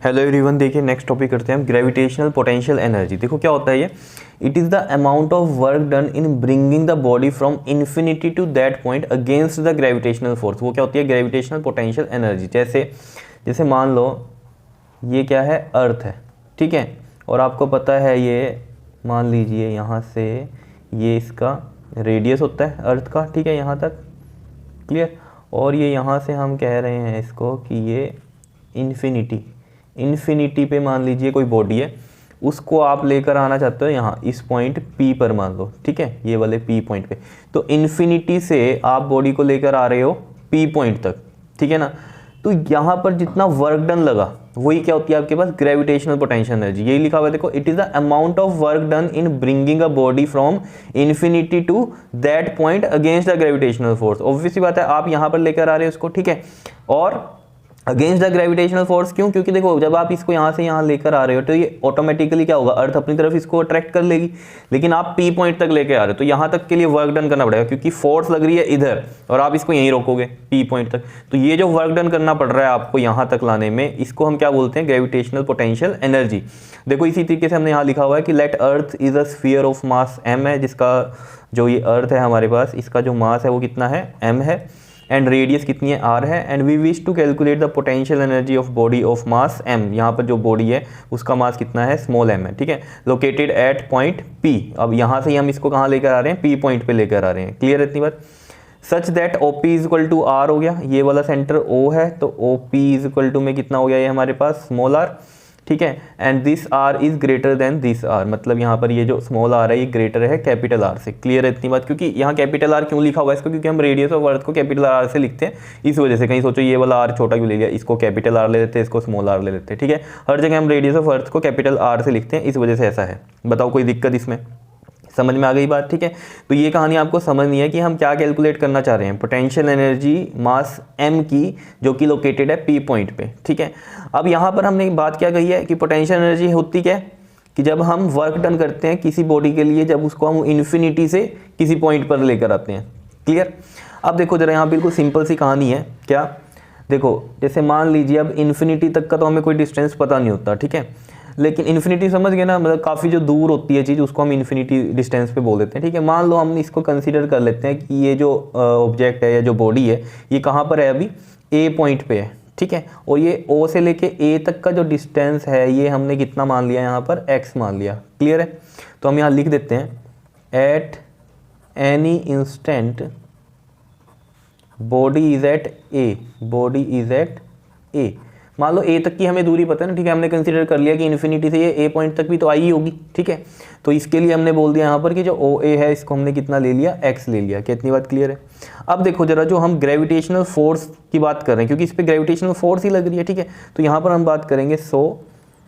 Hello everyone, देखिए next topic करते हैं हम ग्रेविटेशनल पोटेंशियल एनर्जी। देखो क्या होता है ये, it is the amount of work done in bringing the body from infinity to that point against the gravitational force. वो क्या होती है, ग्रेविटेशनल पोटेंशियल एनर्जी। जैसे मान लो ये क्या है, अर्थ है, ठीक है, और आपको पता है ये, मान लीजिए यहाँ से ये इसका रेडियस होता है अर्थ का, ठीक है, यहाँ तक, क्लियर। और ये यहाँ से हम कह रहे हैं इसको कि ये इन्फिनिटी पे मान लीजिए कोई बॉडी है, उसको आप लेकर आना चाहते हो यहाँ इस पॉइंट P पर मान लो, ठीक है, ये वाले P पॉइंट पे। तो इन्फिनिटी से आप बॉडी को लेकर आ रहे हो P पॉइंट तक, ठीक है ना। तो यहाँ पर जितना वर्क डन लगा वही क्या होती है आपके पास, ग्रेविटेशनल पोटेंशियल एनर्जी। यही लिखा हुआ है, देखो, it is the amount of work done in bringing a body from infinity to that point against the gravitational force. Obviously बात है, आप यहाँ पर लेकर आ रहे हो इसको, ठीक है, और अगेंस्ट द ग्रेविटेशनल फोर्स। क्यों? क्योंकि देखो जब आप इसको यहाँ से यहाँ लेकर आ रहे हो तो ये ऑटोमेटिकली क्या होगा, अर्थ अपनी तरफ इसको अट्रैक्ट कर लेगी। लेकिन आप P पॉइंट तक लेकर आ रहे हो तो यहाँ तक के लिए वर्क डन करना पड़ेगा, क्योंकि फोर्स लग रही है इधर और आप इसको यहीं रोकोगे P पॉइंट तक। तो ये जो वर्क डन करना पड़ रहा है आपको यहाँ तक लाने में, इसको हम क्या बोलते हैं, ग्रेविटेशनल पोटेंशियल एनर्जी। देखो इसी तरीके से हमने यहाँ लिखा हुआ है कि let earth is a sphere of mass m है, जिसका जो ये अर्थ है हमारे पास, इसका जो मास है वो कितना है, m है, एंड रेडियस कितनी है, r है। And we wish to calculate the potential energy of body of mass m। यहाँ पर जो बॉडी है उसका मास कितना है, स्मॉल m है, ठीक है, लोकेटेड एट पॉइंट P। अब यहाँ से हम इसको कहाँ लेकर आ रहे हैं, P पॉइंट पे लेकर आ रहे हैं, क्लियर है इतनी बात। Such that OP is equal to R हो गया, ये वाला सेंटर O है, तो OP इज इक्वल टू में कितना हो गया ये हमारे पास, स्मॉल r, ठीक है, and this R is greater than this R। मतलब यहाँ पर ये जो स्मॉल r है ये ग्रेटर है कैपिटल R से, क्लियर है इतनी बात। क्योंकि यहाँ कैपिटल R क्यों लिखा हुआ है इसको, क्योंकि हम रेडियस ऑफ अर्थ को कैपिटल R से लिखते हैं, इस वजह से। कहीं सोचो ये वाला R छोटा क्यों ले लिया, इसको कैपिटल R ले लेते हैं, इसको स्मॉल r ले लेते हैं, ठीक है। हर जगह हम रेडियस ऑफ अर्थ को कैपिटल R से लिखते हैं, इस वजह से ऐसा है। बताओ कोई दिक्कत इसमें, समझ में आ गई बात, ठीक है। तो ये कहानी आपको समझनी है कि हम क्या कैलकुलेट करना चाह रहे हैं, पोटेंशियल एनर्जी मास m की, जो कि लोकेटेड है P पॉइंट पे, ठीक है। अब यहाँ पर हमने एक बात क्या कही है कि पोटेंशियल एनर्जी होती क्या है, कि जब हम वर्क डन करते हैं किसी बॉडी के लिए, जब उसको हम इन्फिनिटी से किसी पॉइंट पर लेकर आते हैं, क्लियर। अब देखो जरा यहाँ बिल्कुल सिंपल सी कहानी है, क्या, देखो जैसे मान लीजिए अब इन्फिनिटी तक का तो हमें कोई डिस्टेंस पता नहीं होता, ठीक है, लेकिन इन्फिनिटी समझ गए ना, मतलब काफ़ी जो दूर होती है चीज़ उसको हम इन्फिनिटी डिस्टेंस पे बोल देते हैं, ठीक है। मान लो हम इसको कंसीडर कर लेते हैं कि ये जो ऑब्जेक्ट है या जो बॉडी है ये कहाँ पर है, अभी A पॉइंट पे है, ठीक है, और ये O से लेके A तक का जो डिस्टेंस है ये हमने कितना मान लिया, यहाँ पर x मान लिया, क्लियर है। तो हम यहाँ लिख देते हैं at any instant body is at A। मान लो A तक की हमें दूरी पता है ना, ठीक है, हमने कंसीडर कर लिया कि इन्फिनिटी से ये A पॉइंट तक भी तो आई ही होगी, ठीक है। तो इसके लिए हमने बोल दिया यहाँ पर कि जो OA है इसको हमने कितना ले लिया, x ले लिया। कितनी बात क्लियर है। अब देखो जरा, जो हम ग्रेविटेशनल फोर्स की बात कर रहे हैं, क्योंकि इस पर ग्रेविटेशनल फोर्स ही लग रही है, ठीक है, तो यहाँ पर हम बात करेंगे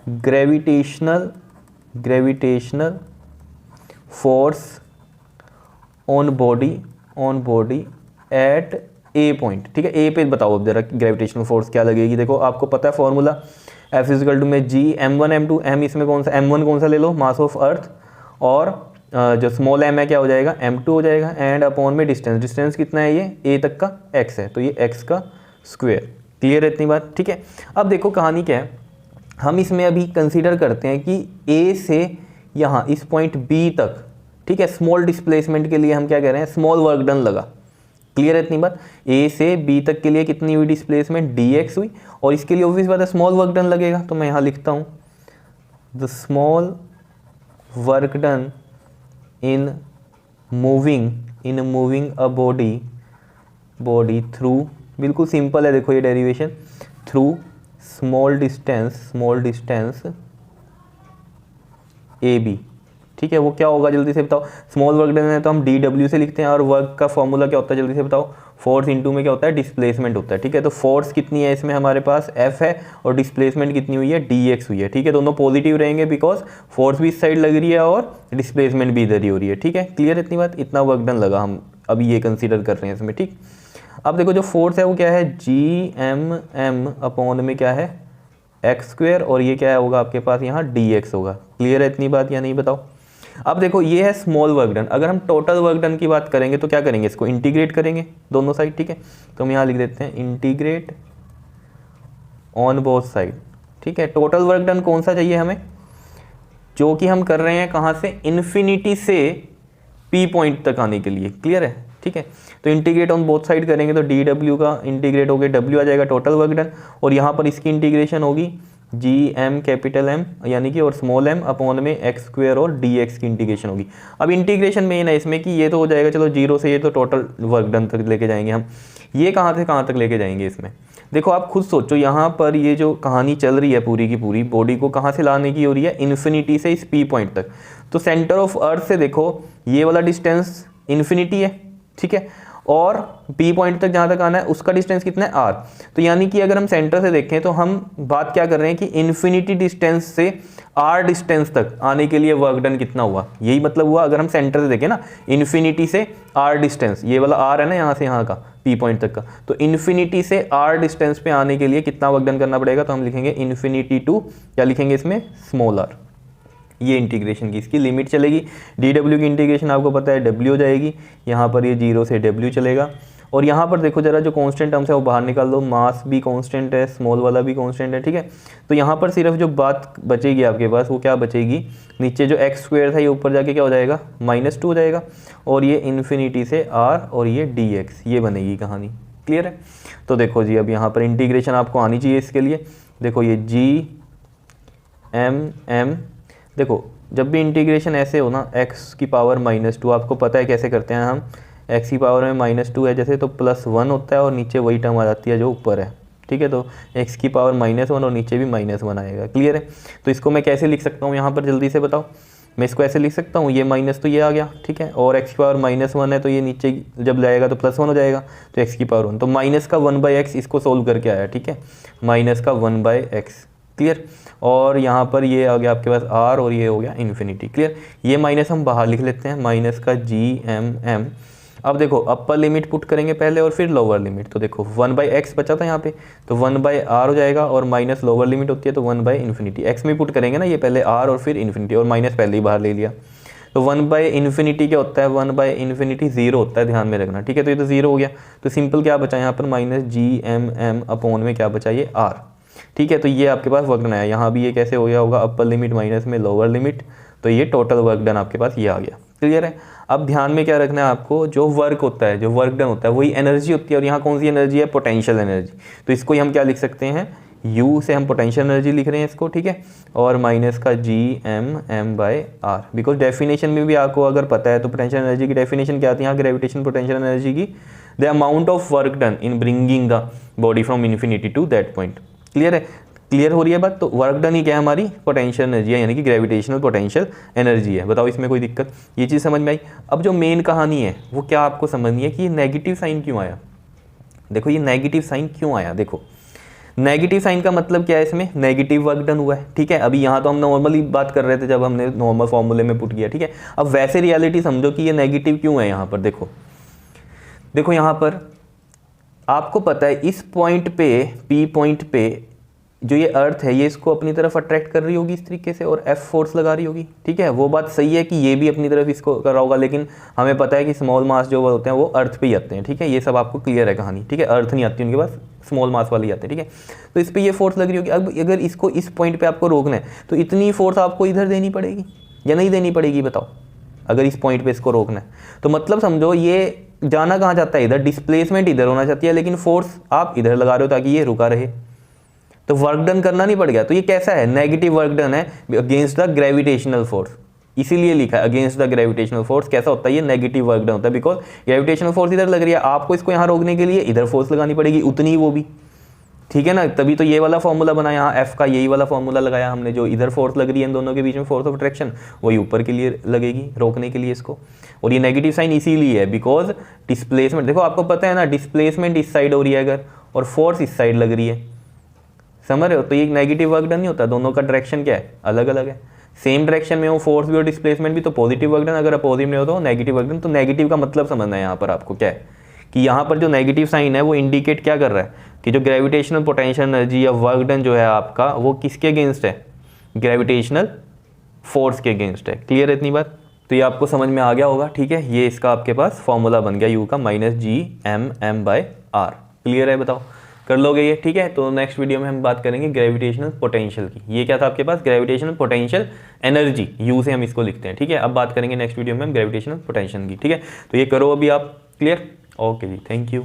gravitational force on body at A point, ठीक है। A पे बताओ अब जरा ग्रेविटेशनल फोर्स क्या लगेगी। देखो आपको पता है formula, F is equal to में G m1 m2, m इसमें कौन सा, m1 कौन सा ले लो, मास ऑफ अर्थ, और जो स्मॉल m है क्या हो जाएगा, m2 हो जाएगा, एंड अपॉन में डिस्टेंस कितना है, ये A तक का x है, तो ये x का स्क्वायर, क्लियर है इतनी बात, ठीक है। अब देखो कहानी क्या है, हम इसमें अभी कंसीडर करते हैं कि A से यहाँ इस पॉइंट B तक, ठीक है, स्मॉल डिस्प्लेसमेंट के लिए हम क्या कह रहे हैं, स्मॉल वर्क डन लगा, क्लियर है इतनी बात। A से B तक के लिए कितनी हुई डिस्प्लेसमेंट, dx हुई, और इसके लिए ऑब्वियस बात है स्मॉल वर्क डन लगेगा। तो मैं यहाँ लिखता हूँ the small work done in moving a body through, बिल्कुल सिंपल है, देखो ये derivation, through small distance AB, ठीक है। वो क्या होगा जल्दी से बताओ, स्मॉल वर्क डन है तो हम dw से लिखते हैं, और वर्क का फॉर्मूला क्या होता है जल्दी से बताओ, फोर्स इनटू में क्या होता है, डिस्प्लेसमेंट होता है, ठीक है। तो फोर्स कितनी है इसमें हमारे पास, F है, और डिस्प्लेसमेंट कितनी हुई है, dx हुई है, ठीक है। दोनों पॉजिटिव रहेंगे बिकॉज फोर्स भी इस साइड लग रही है और डिस्प्लेसमेंट भी इधर ही हो रही है, ठीक है, क्लियर इतनी बात। इतना वर्क डन लगा, हम अभी ये कंसिडर कर रहे हैं इसमें, ठीक। अब देखो जो फोर्स है वो क्या है, Gm अपॉन में क्या है, x स्क्वायर, और ये क्या होगा आपके पास यहाँ dx होगा, क्लियर है इतनी बात या नहीं, बताओ। अब देखो ये है स्मॉल वर्क डन, अगर हम टोटल वर्क डन की बात करेंगे तो क्या करेंगे, इसको इंटीग्रेट करेंगे दोनों साइड, ठीक है। तो हम यहाँ लिख देते हैं इंटीग्रेट ऑन बोथ साइड, ठीक है। टोटल वर्क डन कौन सा चाहिए हमें, जो कि हम कर रहे हैं कहाँ से, इन्फिनिटी से P पॉइंट तक आने के लिए, क्लियर है, ठीक है। तो इंटीग्रेट ऑन बोथ साइड करेंगे तो dw का इंटीग्रेट हो गया w आ जाएगा टोटल वर्क डन, और यहाँ पर इसकी इंटीग्रेशन होगी gm कैपिटल M यानी कि और स्मॉल m अपॉन में x स्क्वायर और dx की इंटीग्रेशन होगी। अब इंटीग्रेशन मेन है इसमें कि ये तो हो जाएगा, चलो जीरो से ये तो टोटल वर्क डन तक लेके जाएंगे हम, ये कहाँ से कहाँ तक लेके जाएंगे इसमें। देखो आप खुद सोचो, यहाँ पर ये जो कहानी चल रही है पूरी की पूरी, बॉडी को कहाँ से लाने की हो रही है, इन्फिनिटी से इस P पॉइंट तक। तो सेंटर ऑफ अर्थ से देखो ये वाला डिस्टेंस इन्फिनिटी है, ठीक है, और P पॉइंट तक जहाँ तक आना है उसका डिस्टेंस कितना है r। तो यानी कि अगर हम सेंटर से देखें तो हम बात क्या कर रहे हैं कि इन्फिनिटी डिस्टेंस से r डिस्टेंस तक आने के लिए वर्क डन कितना हुआ, यही मतलब हुआ। अगर हम सेंटर से देखें ना, इन्फिनिटी से r डिस्टेंस, ये वाला r है ना यहाँ से यहाँ का P पॉइंट तक का, तो इन्फिनिटी से r डिस्टेंस पे आने के लिए कितना वर्क डन करना पड़ेगा, तो हम लिखेंगे इन्फिनिटी टू, क्या लिखेंगे इसमें, स्मॉल r। ये इंटीग्रेशन की इसकी लिमिट चलेगी, dw की इंटीग्रेशन आपको पता है w हो जाएगी, यहाँ पर ये 0 से w चलेगा। और यहाँ पर देखो जरा जो कांस्टेंट टर्म्स है वो बाहर निकाल दो, मास भी कांस्टेंट है, स्मॉल वाला भी कांस्टेंट है, ठीक है। तो यहाँ पर सिर्फ जो बात बचेगी आपके पास वो क्या बचेगी, नीचे जो x स्क्वायर था ये ऊपर जाके क्या हो जाएगा, -2 हो जाएगा, और ये इन्फिनिटी से r और ये dx, ये बनेगी कहानी, क्लियर है। तो देखो जी अब यहाँ पर इंटीग्रेशन आपको आनी चाहिए इसके लिए। देखो ये m, देखो जब भी इंटीग्रेशन ऐसे हो ना, x की पावर -2, आपको पता है कैसे करते हैं हम, x की पावर में -2 है जैसे तो +1 होता है और नीचे वही टर्म आ जाती है जो ऊपर है, ठीक है। तो x की पावर -1 और नीचे भी -1 आएगा, क्लियर है। तो इसको मैं कैसे लिख सकता हूँ यहाँ पर, जल्दी से बताओ। मैं इसको ऐसे लिख सकता हूँ, ये माइनस तो ये आ गया, ठीक है, और x की पावर -1 है तो ये नीचे जब जाएगा तो +1 हो जाएगा, तो x की पावर 1, तो माइनस का 1/x इसको सोल्व करके आया, ठीक है, माइनस का 1/x, क्लियर। और यहाँ पर ये आ गया आपके पास r और ये हो गया इन्फिनिटी, क्लियर। ये माइनस हम बाहर लिख लेते हैं, माइनस का gm। अब देखो अपर लिमिट पुट करेंगे पहले और फिर लोअर लिमिट, तो देखो 1/x बचा था यहाँ पे, तो 1/r हो जाएगा, और माइनस लोअर लिमिट होती है तो 1/इन्फिनिटी, x में पुट करेंगे ना ये पहले r और फिर इन्फिनिटी, और माइनस पहले ही बाहर ले लिया। तो 1/इन्फिनिटी क्या होता है, 1/इन्फिनिटी 0 होता है, ध्यान में रखना, ठीक है। तो ये तो 0 हो गया, तो सिंपल क्या बचा यहाँ पर, -gmm अपॉन में क्या बचा, ये r, ठीक है। तो ये आपके पास वर्क डन आया, यहाँ भी ये कैसे हो गया होगा, अपर लिमिट माइनस में लोअर लिमिट, तो ये टोटल वर्क डन आपके पास ये आ गया, क्लियर है। अब ध्यान में क्या रखना है आपको, जो वर्क होता है, जो वर्क डन होता है वही एनर्जी होती है, और यहाँ कौन सी एनर्जी है, पोटेंशियल एनर्जी। तो इसको ही हम क्या लिख सकते हैं, U से हम पोटेंशियल एनर्जी लिख रहे हैं इसको, ठीक है, और माइनस का gmm/r, बिकॉज डेफिनेशन में भी आपको अगर पता है तो पोटेंशियल एनर्जी की डेफिनेशन क्या आती है यहाँ, ग्रेविटेशन पोटेंशियल एनर्जी की, the amount of work done in bringing the body from infinity to that point, clear है। क्लियर हो रही है बात। तो वर्क डन ही क्या है, हमारी पोटेंशियल एनर्जी है, यानी कि ग्रेविटेशनल पोटेंशियल एनर्जी है। बताओ इसमें कोई दिक्कत, ये चीज़ समझ में आई। अब जो मेन कहानी है वो क्या आपको समझनी है कि ये नेगेटिव साइन क्यों आया। देखो ये नेगेटिव साइन क्यों आया, देखो नेगेटिव साइन का मतलब क्या है, इसमें नेगेटिव वर्क डन हुआ है, ठीक है। अभी यहाँ तो हम नॉर्मली बात कर रहे थे जब हमने नॉर्मल फॉर्मूले में पुट किया, ठीक है। अब वैसे रियलिटी समझो कि ये नेगेटिव क्यों है यहाँ पर। देखो यहाँ पर आपको पता है इस पॉइंट पे, P पॉइंट पे जो ये अर्थ है ये इसको अपनी तरफ अट्रैक्ट कर रही होगी इस तरीके से, और F फोर्स लगा रही होगी, ठीक है। वो बात सही है कि ये भी अपनी तरफ इसको कर रहा होगा, लेकिन हमें पता है कि स्मॉल मास जो होते हैं वो अर्थ पे ही आते हैं, ठीक है। ये सब आपको क्लियर है कहानी, ठीक है। अर्थ नहीं आती उनके पास, स्मॉल मास वाली आते हैं, ठीक है। तो इस पर ये फोर्स लग रही होगी। अब अगर इसको इस पॉइंट पर आपको रोकना है तो इतनी फोर्स आपको इधर देनी पड़ेगी या नहीं देनी पड़ेगी, बताओ। अगर इस पॉइंट पे इसको रोकना है तो मतलब समझो ये जाना कहाँ चाहता है, इधर, डिस्प्लेसमेंट इधर होना चाहती है, लेकिन फोर्स आप इधर लगा रहे हो ताकि ये रुका रहे, तो वर्क डन करना नहीं पड़ गया। तो ये कैसा है, नेगेटिव वर्क डन है अगेंस्ट द ग्रेविटेशनल फोर्स, इसीलिए लिखा है अगेंस्ट द ग्रेविटेशनल फोर्स। कैसा होता है, ये नेगेटिव वर्क डन होता है, बिकॉज ग्रेविटेशनल फोर्स इधर लग रही है, आपको इसको यहाँ रोकने के लिए इधर फोर्स लगानी पड़ेगी उतनी, वो भी, ठीक है ना। तभी तो ये वाला फॉर्मूला बना, यहाँ F का यही वाला फॉर्मूला लगाया हमने, जो इधर फोर्स लग रही है इन दोनों के बीच में, फोर्स ऑफ अट्रैक्शन, वही ऊपर के लिए लगेगी रोकने के लिए इसको। और ये नेगेटिव साइन इसीलिए है बिकॉज डिस्प्लेसमेंट, देखो आपको पता है ना, डिस्प्लेसमेंट इस साइड हो रही है अगर, और फोर्स इस साइड लग रही है, समझ रहे हो। तो ये नेगेटिव वर्क डन नहीं होता, दोनों का डायरेक्शन क्या है, अलग अलग है। सेम डायरेक्शन में हो फोर्स भी और डिस्प्लेसमेंट भी तो पॉजिटिव वर्क डन, अगर अपोजिट में हो तो नेगेटिव वर्क डन। तो नेगेटिव का मतलब समझना है यहाँ पर आपको क्या है कि यहाँ पर जो नेगेटिव साइन है वो इंडिकेट क्या कर रहा है कि जो ग्रेविटेशनल पोटेंशियल एनर्जी या वर्क डन जो है आपका वो किसके अगेंस्ट है, ग्रेविटेशनल फोर्स के अगेंस्ट है। क्लियर है इतनी बात। तो ये आपको समझ में आ गया होगा, ठीक है। ये इसका आपके पास फॉर्मूला बन गया U का -gmm/r। क्लियर है, बताओ। कर लोगे ये, ठीक है। तो नेक्स्ट वीडियो में हम बात करेंगे ग्रेविटेशनल पोटेंशियल की। ये क्या था आपके पास, ग्रेविटेशनल पोटेंशियल एनर्जी, यू से हम इसको लिखते हैं, ठीक है। अब बात करेंगे नेक्स्ट वीडियो में हम ग्रेविटेशनल पोटेंशियल की, ठीक है। तो ये करो अभी आप, क्लियर। ओके जी, थैंक यू।